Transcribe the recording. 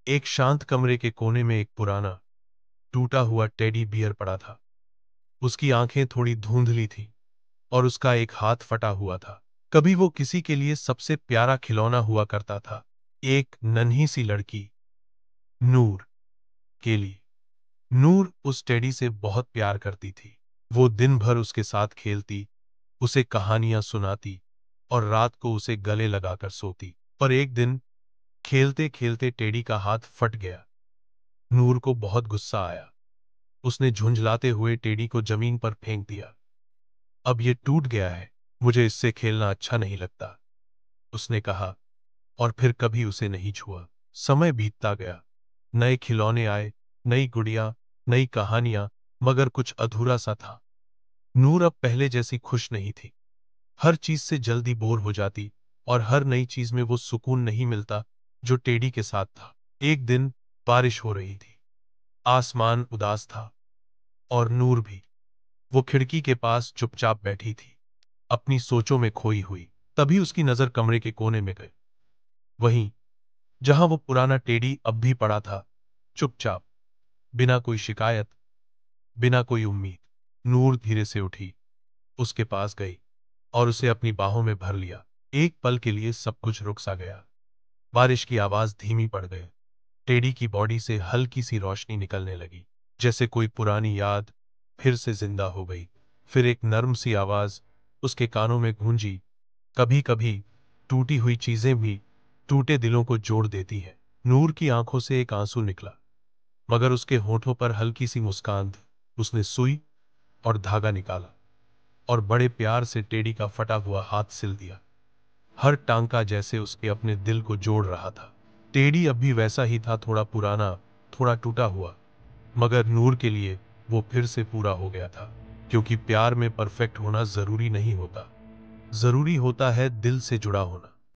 एक शांत कमरे के कोने में एक पुराना टूटा हुआ टेडी बियर पड़ा था। उसकी आंखें थोड़ी धुंधली थीं और उसका एक हाथ फटा हुआ था। कभी वो किसी के लिए सबसे प्यारा खिलौना हुआ करता था। एक नन्ही सी लड़की नूर के लिए। नूर उस टेडी से बहुत प्यार करती थी। वो दिन भर उसके साथ खेलती, उसे कहानियां सुनाती और रात को उसे गले लगाकर सोती। पर एक दिन खेलते खेलते टेडी का हाथ फट गया। नूर को बहुत गुस्सा आया। उसने झुंझलाते हुए टेडी को जमीन पर फेंक दिया। अब ये टूट गया है, मुझे इससे खेलना अच्छा नहीं लगता, उसने कहा, और फिर कभी उसे नहीं छुआ। समय बीतता गया। नए खिलौने आए, नई गुड़िया, नई कहानियां, मगर कुछ अधूरा सा था। नूर अब पहले जैसी खुश नहीं थी। हर चीज से जल्दी बोर हो जाती और हर नई चीज में वो सुकून नहीं मिलता जो टेडी के साथ था। एक दिन बारिश हो रही थी। आसमान उदास था और नूर भी। वो खिड़की के पास चुपचाप बैठी थी, अपनी सोचों में खोई हुई। तभी उसकी नजर कमरे के कोने में गई, वहीं जहां वो पुराना टेडी अब भी पड़ा था, चुपचाप, बिना कोई शिकायत, बिना कोई उम्मीद। नूर धीरे से उठी, उसके पास गई और उसे अपनी बाहों में भर लिया। एक पल के लिए सब कुछ रुक सा गया। बारिश की आवाज धीमी पड़ गई। टेडी की बॉडी से हल्की सी रोशनी निकलने लगी, जैसे कोई पुरानी याद फिर से जिंदा हो गई। फिर एक नर्म सी आवाज उसके कानों में गूंजी, कभी कभी टूटी हुई चीजें भी टूटे दिलों को जोड़ देती हैं। नूर की आंखों से एक आंसू निकला, मगर उसके होठों पर हल्की सी मुस्कान थी। उसने सुई और धागा निकाला और बड़े प्यार से टेडी का फटा हुआ हाथ सिल दिया। हर टांका जैसे उसके अपने दिल को जोड़ रहा था। टेडी अब भी वैसा ही था, थोड़ा पुराना, थोड़ा टूटा हुआ, मगर नूर के लिए वो फिर से पूरा हो गया था। क्योंकि प्यार में परफेक्ट होना जरूरी नहीं होता, जरूरी होता है दिल से जुड़ा होना।